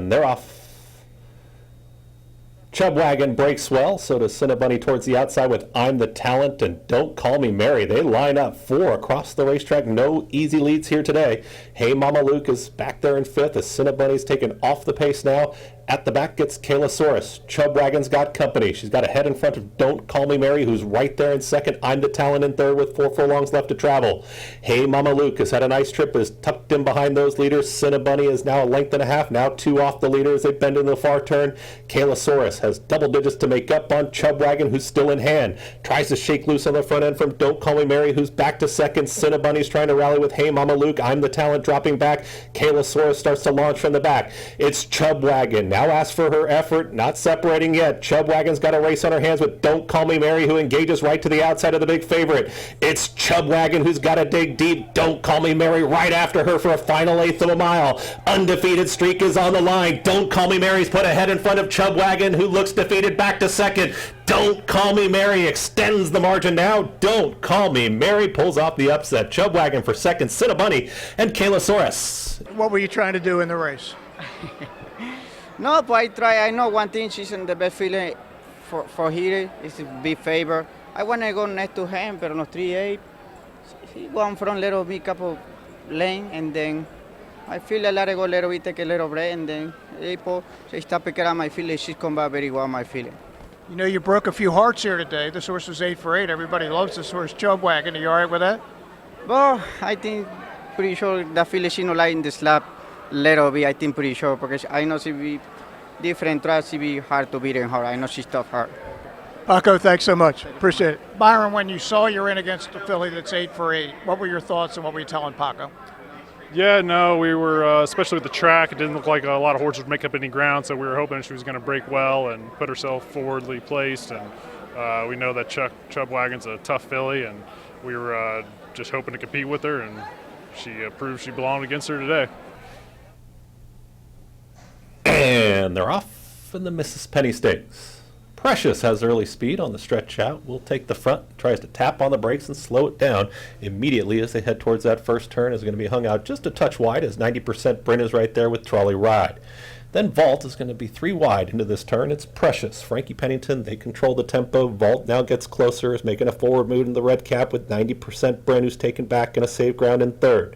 And they're off. Chubwagon breaks well, so does Cinnabunny towards the outside with I'm the Talent and Don't Call Me Mary. They line up 4 across the racetrack. No easy leads here today. Hey Mama Luke is back there in 5th as Cinnabunny's taken off the pace now. At the back gets Kaylasaurus. Chubwagon's got company. She's got a head in front of Don't Call Me Mary, who's right there in 2nd. I'm the Talent in 3rd with 4 furlongs left to travel. Hey Mama Luke has had a nice trip, is tucked in behind those leaders. Cinnabunny is now a length and a half, now 2 off the leader as they bend into the far turn. Kaylasaurus has double digits to make up on Chubwagon, who's still in hand. Tries to shake loose on the front end from Don't Call Me Mary, who's back to 2nd. Cinnabunny's trying to rally with Hey Mama Luke. I'm the Talent dropping back. Kaylasaurus starts to launch from the back. It's Chubwagon. Now asks for her effort, not separating yet. Chubwagon's got a race on her hands with Don't Call Me Mary, who engages right to the outside of the big favorite. It's Chubwagon who's got to dig deep. Don't Call Me Mary right after her for a final 1/8 of a mile. Undefeated streak is on the line. Don't Call Me Mary's put ahead in front of Chubwagon, who looks defeated, back to 2nd. Don't Call Me Mary extends the margin now. Don't Call Me Mary pulls off the upset. Chubwagon for 2nd, Cinnabunny and Kaylasaurus. What were you trying to do in the race? No, but I know one thing, she's in the best feeling for here. It's a big favor. I want to go next to him, but no 3-8. He won from little bit couple lane, and then I feel a little go little bit, take a little break, and then April, she stop picking up my feeling. She's come back very well, my feeling. You know, you broke a few hearts here today. This horse was 8 for 8. Everybody loves this horse, Chubwagon. Are you all right with that? Well, I think pretty sure that feeling she no like in the slap little bit. I think pretty sure because I know she be different tracks. She be hard to beat in her. I know she's tough hard. Paco, thanks so much. Appreciate it. Byron, when you saw you're in against a filly that's 8 for 8, what were your thoughts and what were you telling Paco? Yeah, no, we were, especially with the track, it didn't look like a lot of horses would make up any ground, so we were hoping she was going to break well and put herself forwardly placed. And we know that Chubwagon's a tough filly, and we were just hoping to compete with her, and she proved she belonged against her today. And they're off in the Mrs. Penny Stakes. Precious has early speed on the stretch out. Will take the front, tries to tap on the brakes and slow it down immediately as they head towards that first turn. Is going to be hung out just a touch wide as 90% Bryn is right there with Trolley Ride. Then Vault is going to be 3 wide into this turn. It's Precious. Frankie Pennington, they control the tempo. Vault now gets closer, is making a forward move in the red cap with 90% Bryn, who's taken back in a safe ground in 3rd.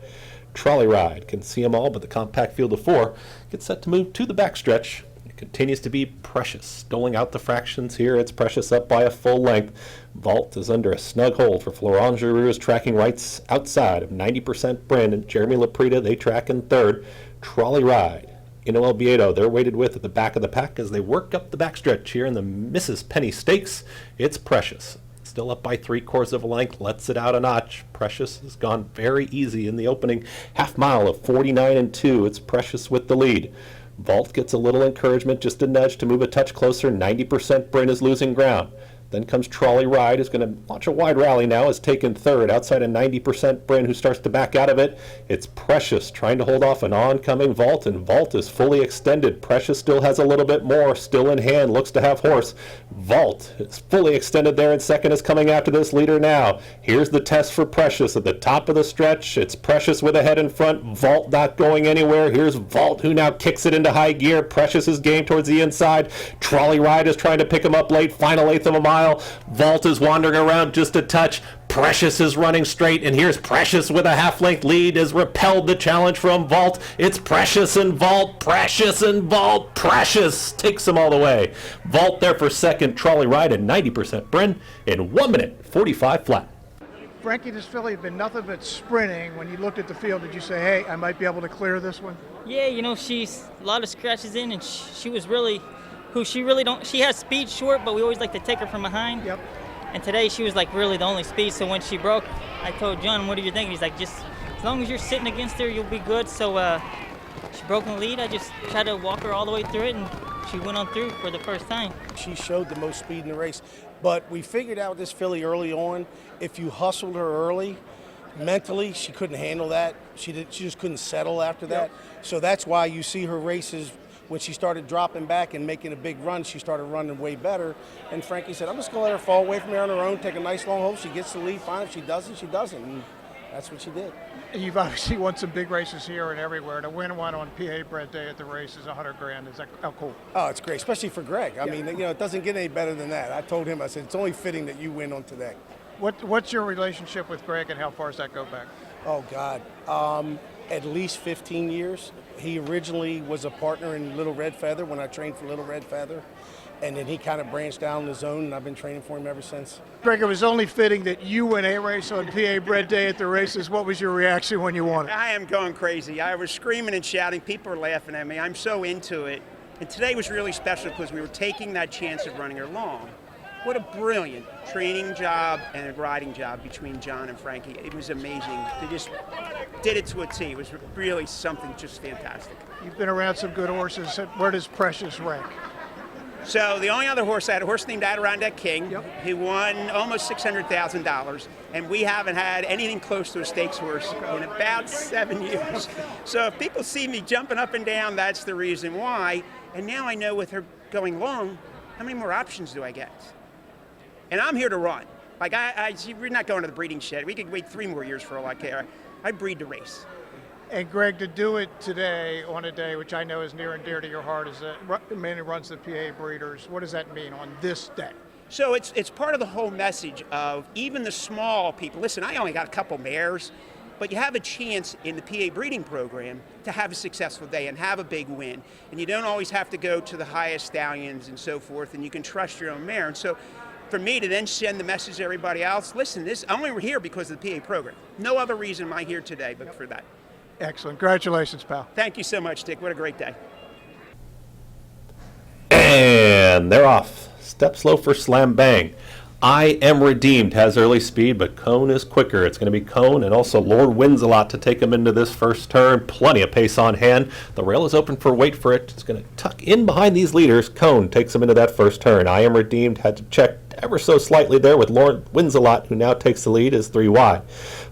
Trolley Ride can see them all, but the compact field of 4 gets set to move to the backstretch. It continues to be Precious. Doling out the fractions here. It's Precious up by a full length. Vault is under a snug hold for Florent Giroux, is tracking right outside of 90% Bryn, and Jeremy Laprida, they track in 3rd. Trolley Ride. Ino Albieto, they're weighted with at the back of the pack as they work up the backstretch here in the Mrs. Penny Stakes. It's Precious. Still up by 3/4 of a length, lets it out a notch. Precious has gone very easy in the opening half mile of 49-2. It's Precious with the lead. Vault gets a little encouragement, just a nudge to move a touch closer. 90% Bryn is losing ground. Then comes Trolley Ride, who's going to launch a wide rally now, is taken 3rd outside of 90% Bryn, who starts to back out of it. It's Precious trying to hold off an oncoming Vault, and Vault is fully extended. Precious still has a little bit more, still in hand, looks to have horse. Vault is fully extended there, and 2nd is coming after this leader now. Here's the test for Precious at the top of the stretch. It's Precious with a head in front, Vault not going anywhere. Here's Vault, who now kicks it into high gear. Precious is game towards the inside. Trolley Ride is trying to pick him up late, final 1/8 of a mile. Vault is wandering around just a touch. Precious is running straight, and here's Precious with a half-length lead, has repelled the challenge from Vault. It's Precious and Vault, Precious and Vault. Precious takes them all the way. Vault there for 2nd, Trolley Ride at 90% Bryn in 1 minute 45 flat. Frankie, this filly had been nothing but sprinting. When you looked at the field, did you say, hey, I might be able to clear this one? Yeah, you know, she's a lot of scratches in, and she was really who she really don't. She has speed short, but we always like to take her from behind. Yep. And today she was like really the only speed. So when she broke, I told John, "What do you think?" He's like, "Just as long as you're sitting against her, you'll be good." So she broke in the lead. I just tried to walk her all the way through it, and she went on through for the first time. She showed the most speed in the race, but we figured out this filly early on. If you hustled her early, mentally she couldn't handle that. She just couldn't settle after that. So that's why you see her races. When she started dropping back and making a big run, she started running way better. And Frankie said, I'm just going to let her fall away from here on her own, take a nice long hold. She gets the lead, fine. If she doesn't, she doesn't. And That's what she did. You've obviously won some big races here and everywhere. To win one on PA Bred Day at the race is $100,000. Is that how cool? Oh, it's great, especially for Greg. I mean, it doesn't get any better than that. I told him, I said, it's only fitting that you win on today. What's your relationship with Greg, and how far does that go back? Oh, God. At least 15 years. He originally was a partner in Little Red Feather when I trained for Little Red Feather. And then he kind of branched down on his own, and I've been training for him ever since. Greg, it was only fitting that you win a race on PA Bred Day at the races. What was your reaction when you won it? I am going crazy. I was screaming and shouting. People are laughing at me. I'm so into it. And today was really special because we were taking that chance of running her long. What a brilliant training job and a riding job between John and Frankie. It was amazing. They just did it to a T. It was really something just fantastic. You've been around some good horses. Where does Precious rank? So the only other horse, I had a horse named Adirondack King. Yep. He won almost $600,000, and we haven't had anything close to a stakes horse in about 7 years. So if people see me jumping up and down, that's the reason why. And now I know with her going long, how many more options do I get? And I'm here to run. Like we're not going to the breeding shed. We could wait 3 more years for all I care. I breed to race. And Greg, to do it today on a day which I know is near and dear to your heart, is the man who runs the PA Breeders. What does that mean on this day? So it's part of the whole message of even the small people. Listen, I only got a couple mares, but you have a chance in the PA breeding program to have a successful day and have a big win. And you don't always have to go to the highest stallions and so forth, and you can trust your own mare. And so for me to then send the message to everybody else, listen, I'm only here because of the PA program. No other reason am I here today but for that. Excellent. Congratulations, pal. Thank you so much, Dick. What a great day. And they're off. Step slow for Slam Bang. I Am Redeemed has early speed, but Cone is quicker. It's going to be Cone and also Lord Wins a Lot to take him into this first turn. Plenty of pace on hand. The rail is open for Wait For It. It's going to tuck in behind these leaders. Cone takes him into that first turn. I Am Redeemed had to check ever so slightly there with Lord Wins a Lot, who now takes the lead, is 3 wide.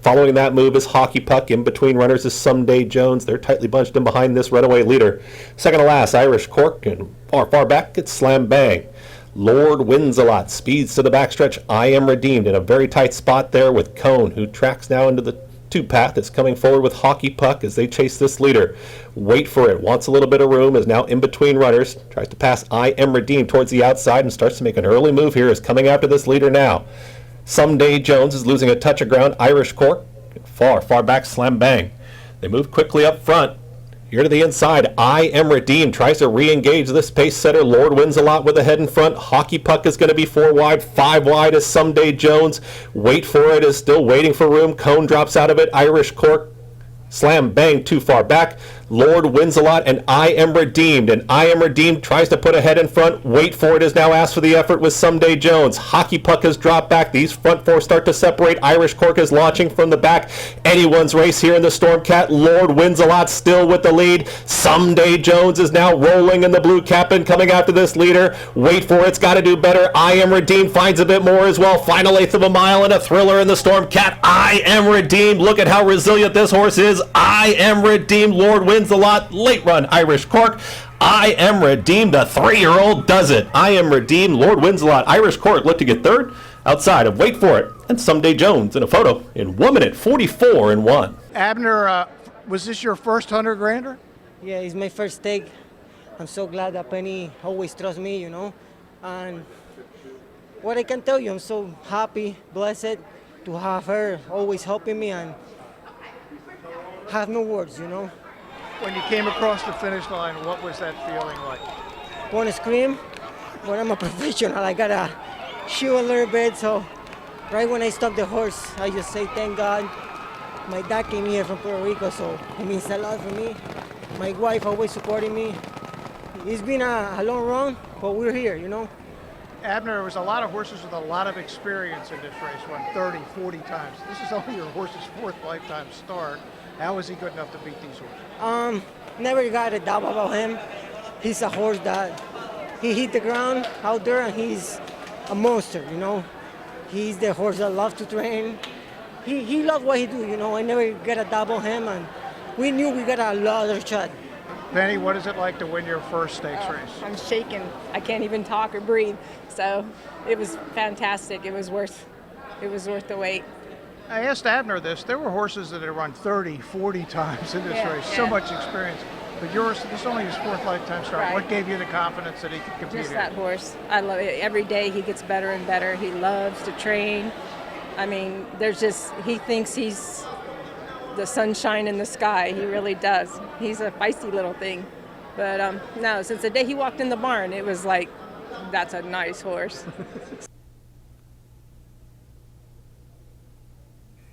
Following that move is Hockey Puck. In between runners is Someday Jones. They're tightly bunched in behind this runaway leader. Second to last, Irish Cork, and far back, it's Slam Bang. Lord Wins a Lot speeds to the backstretch. I Am Redeemed in a very tight spot there with Cone, who tracks now into the 2 path. It's coming forward with Hockey Puck as they chase this leader. Wait For It wants a little bit of room, is now in between runners, tries to pass I Am Redeemed towards the outside and starts to make an early move here, is coming after this leader now. Someday Jones is losing a touch of ground. Irish Cork, far back, Slam Bang. They move quickly up front. Here to the inside, I Am Redeemed tries to re-engage this pace setter. Lord Wins a Lot with the head in front. Hockey Puck is going to be 4 wide. 5 wide is Someday Jones. Wait For It is still waiting for room. Cone drops out of it. Irish Cork, Slam Bang too far back. Lord Wins a Lot and I Am Redeemed. And I Am Redeemed tries to put a head in front. Wait For It is now asked for the effort with Someday Jones. Hockey Puck has dropped back. These front 4 start to separate. Irish Cork is launching from the back. Anyone's race here in the Stormcat. Lord Wins a Lot still with the lead. Someday Jones is now rolling in the blue cap and coming after this leader. Wait For It's got to do better. I Am Redeemed finds a bit more as well. Final 1/8 of a mile and a thriller in the Stormcat. I Am Redeemed. Look at how resilient this horse is. I Am Redeemed. Lord Wins a Lot. Late run Irish Cork. I Am Redeemed. The 3-year-old does it. I Am Redeemed. Lord Wins a Lot. Irish Cork looked to get third outside of Wait For It and Someday Jones in a photo in 1 minute 44 and 1. Abner, was this your first $100,000? Yeah, it's my first stake. I'm so glad that Penny always trusts me, you know. And what I can tell you, I'm so happy, blessed to have her always helping me and have no words, you know. When you came across the finish line, what was that feeling like? Want to scream, but I'm a professional. I gotta chew a little bit, so right when I stop the horse, I just say thank God. My dad came here from Puerto Rico, so it means a lot for me. My wife always supporting me. It's been a long run, but we're here, you know. Abner, there was a lot of horses with a lot of experience in this race, won 30, 40 times. This is only your horse's 4th lifetime start. How is he good enough to beat these horses? Never got a doubt about him. He's a horse that he hit the ground out there and he's a monster, you know. He's the horse that loves to train. He loves what he do, you know. I never get a doubt on him and we knew we got a lot of shot. Penny, what is it like to win your first stakes race? I'm shaking. I can't even talk or breathe. So it was fantastic. It was worth the wait. I asked Abner this. There were horses that had run 30, 40 times in this Yeah, race. yeah. So much experience. But yours, this is only his fourth lifetime start. Right. What gave you the confidence that he could compete Just here? that horse. I love it. Every day he gets better and better. He loves to train. I mean, he thinks he's the sunshine in the sky. He really does. He's a feisty little thing. But no, since the day he walked in the barn, it was like, that's a nice horse.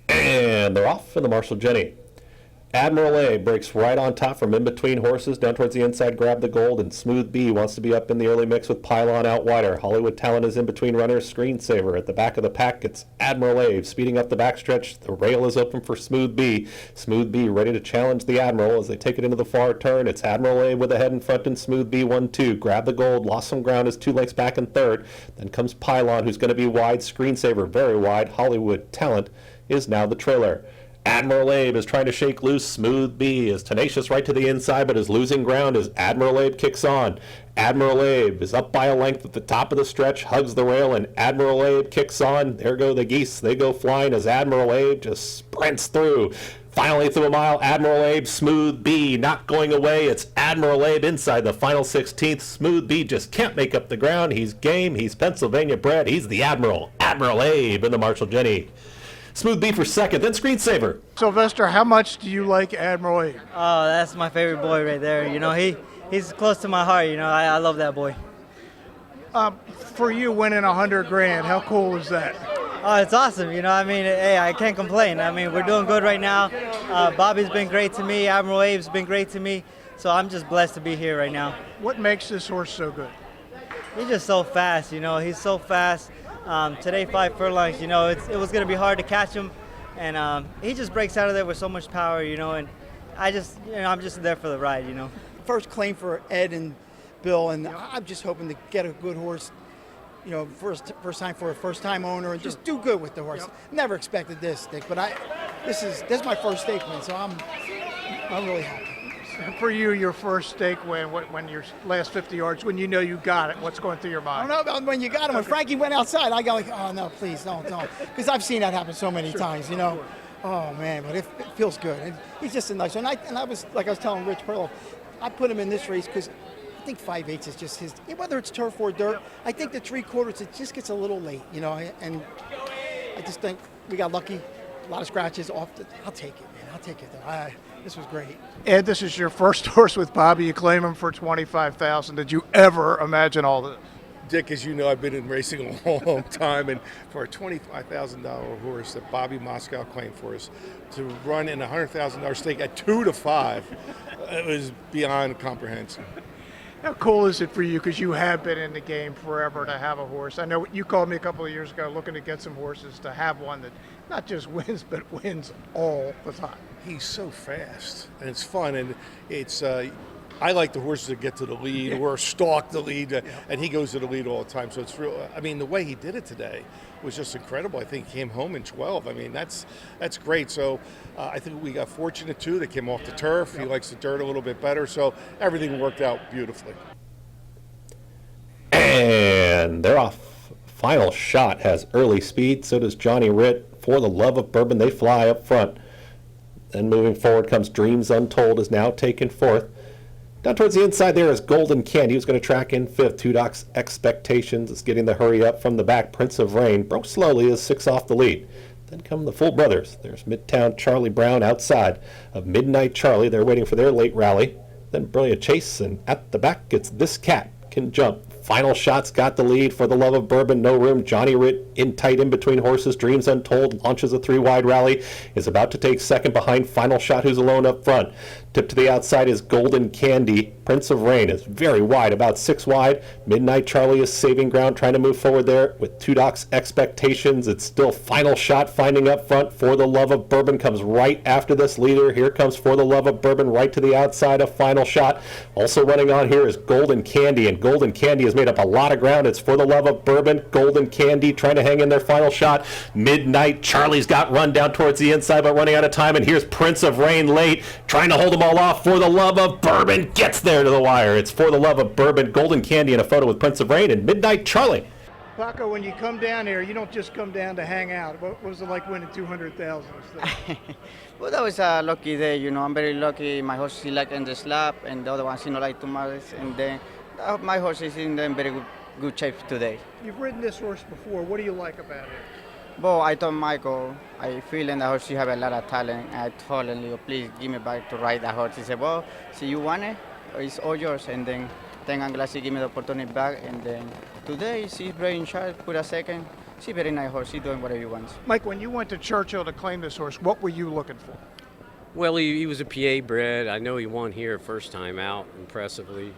And they're off in the Marshall Jenny. Admiral A breaks right on top from in between horses down towards the inside, grab the gold, and Smooth B wants to be up in the early mix with Pylon out wider. Hollywood Talent is in between runners. Screensaver at the back of the pack. It's Admiral A speeding up the backstretch. The rail is open for Smooth B. Smooth B ready to challenge the Admiral as they take it into the far turn. It's Admiral A with a head in front and Smooth B 1-2. Grab the gold, lost some ground, is 2 lengths back in third. Then comes Pylon, who's going to be wide. Screensaver very wide. Hollywood Talent is now the trailer. Admiral Abe is trying to shake loose. Smooth B is tenacious right to the inside, but is losing ground as Admiral Abe kicks on. Admiral Abe is up by a length at the top of the stretch, hugs the rail, and Admiral Abe kicks on. There go the geese. They go flying as Admiral Abe just sprints through. Finally through a mile, Admiral Abe, Smooth B not going away. It's Admiral Abe inside the final 16th. Smooth B just can't make up the ground. He's game. He's Pennsylvania bred. He's the Admiral. Admiral Abe in the Marshall Jenny. Smooth B for second, then Screensaver. Sylvester, how much do you like Admiral Abe? Oh, that's my favorite boy right there. You know, he's close to my heart. You know, I love that boy. For you winning $100,000, how cool is that? Oh, it's awesome. You know, I mean, hey, I can't complain. I mean, we're doing good right now. Bobby's been great to me. Admiral Abe's been great to me. So I'm just blessed to be here right now. What makes this horse so good? He's just so fast. You know, he's so fast. Today, 5 furlongs. You know, it was going to be hard to catch him, and he just breaks out of there with so much power. You know, and I'm just there for the ride. You know. First claim for Ed and Bill, and I'm just hoping to get a good horse. You know, first time for a first-time owner, and just do good with the horse. Never expected this, Dick, but this is my first stake win, so I'm really happy. For you, your first stake win, when your last 50 yards, when you know you got it, what's going through your mind? I don't know about when you got him. When Frankie went outside, I go like, oh no, please don't, because I've seen that happen so many times. You know, oh man, but it feels good. And he's just a nice one. And I was telling Rich Perlow, I put him in this race because I think 5/8 is just his. Whether it's turf or dirt, I think the 3/4 it just gets a little late. You know, and I just think we got lucky. A lot of scratches off. I'll take it, man. I'll take it though. This was great. Ed, this is your first horse with Bobby. You claim him for $25,000. Did you ever imagine all this? Dick, as you know, I've been in racing a long time, and for a $25,000 horse that Bobby Moscow claimed for us to run in a $100,000 stake at 2 to 5, it was beyond comprehension. How cool is it for you, because you have been in the game forever, to have a horse? I know you called me a couple of years ago looking to get some horses, to have one that not just wins, but wins all the time. He's so fast, and it's fun, and it's I like the horses that get to the lead or stalk the lead, and he goes to the lead all the time. So it's real. I mean, the way he did it today was just incredible. I think he came home in 12. I mean, that's great. So I think we got fortunate too. They came off the turf. He likes the dirt a little bit better. So everything worked out beautifully. And they're off. Final Shot has early speed. So does Johnny Ritt. For the Love of Bourbon, they fly up front. Then moving forward comes Dreams Untold, is now taken fourth. Down towards the inside there is Golden Candy, who's going to track in fifth. Two Doc's Expectations is getting the hurry up from the back. Prince of Rain broke slowly as 6 off the lead. Then come the full brothers. There's Midtown Charlie Brown outside of Midnight Charlie. They're waiting for their late rally. Then Brilliant Chase, and at the back it's This Cat Can Jump. Final Shot's got the lead. For the Love of Bourbon, no room. Johnny Ritt in tight in between horses. Dreams Untold launches a 3-wide rally. Is about to take second behind Final Shot, who's alone up front. Tip to the outside is Golden Candy. Prince of Rain is very wide, about 6 wide. Midnight Charlie is saving ground, trying to move forward there with Two Doc's Expectations. It's still Final Shot finding up front. For the Love of Bourbon comes right after this leader. Here comes For the Love of Bourbon right to the outside of Final Shot. Also running on here is Golden Candy, and Golden Candy has made up a lot of ground. It's For the Love of Bourbon, Golden Candy trying to hang in their Final Shot. Midnight Charlie's got run down towards the inside, but running out of time, and here's Prince of Rain late, trying to hold them all off. For the Love of Bourbon gets there to the wire. It's For the Love of Bourbon, Golden Candy in a photo with Prince of Rain, and Midnight Charlie. Paco, when you come down here, you don't just come down to hang out. What was it like winning 200,000? Well, that was a lucky day, you know. I'm very lucky. My horse is like in the slab, and the other one's like too much. And then my horse is in very good shape today. You've ridden this horse before. What do you like about it? Well, I told Michael, I feel in the horse you have a lot of talent. And I told him, Leo, please give me back to ride that horse. He said, well, see, you want it, it's all yours. And then I'm glad she gave me the opportunity back. And then today, she's very in charge, put a second. She's a very nice horse. She's doing whatever he wants. Mike, when you went to Churchill to claim this horse, what were you looking for? Well, he was a PA bred. I know he won here first time out impressively.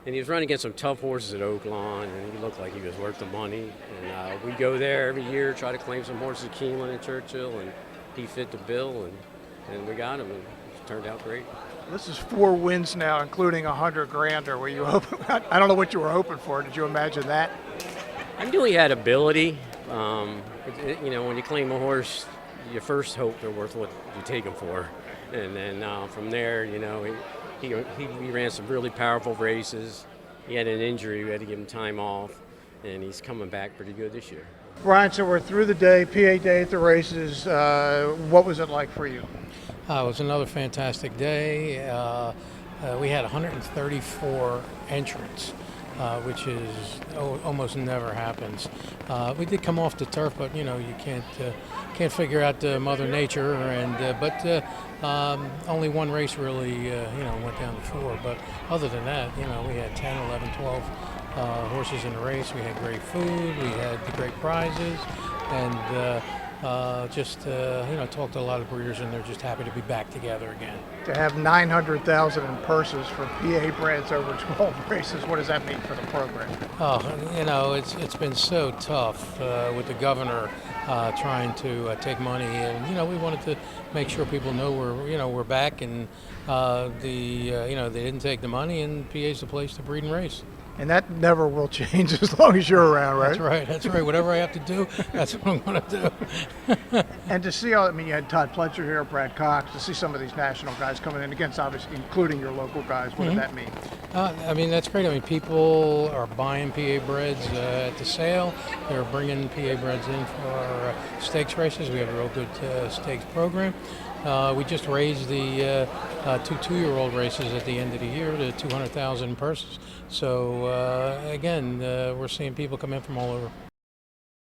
And he was running against some tough horses at Oaklawn, and he looked like he was worth the money. And we go there every year, try to claim some horses at Keeneland and Churchill, and he fit the bill, and we got him, and it turned out great. This is 4 wins now, including a $100,000. Were you hoping? I don't know what you were hoping for. Did you imagine that? I knew he had ability. You know, when you claim a horse, you first hope they're worth what you take them for, and then from there, you know, he ran some really powerful races. He had an injury; we had to give him time off, and he's coming back pretty good this year. Brian, so we're through the day, PA day at the races. What was it like for you? It was another fantastic day. We had 134 entrants, which is almost never happens. We did come off the turf, but you know you can't figure out Mother Nature, but only one race really went down to 4. But other than that, you know, we had 10, 11, 12 horses in the race. We had great food, we had great prizes, and talked to a lot of breeders, and they're just happy to be back together again. To have 900,000 in purses for PA breds over 12 races, what does that mean for the program? Oh, you know, it's been so tough with the governor trying to take money, and you know, we wanted to make sure people know we're back, and they didn't take the money, and PA's the place to breed and race. And that never will change as long as you're around, right? That's right. Whatever I have to do, that's what I'm going to do. And to see you had Todd Pletcher here, Brad Cox, to see some of these national guys coming in against, obviously, including your local guys, what did that mean? That's great. I mean, people are buying PA breds at the sale. They're bringing PA breds in for our stakes races. We have a real good stakes program. We just raised the 2-year-old races at the end of the year to 200,000 purses. So again, we're seeing people come in from all over.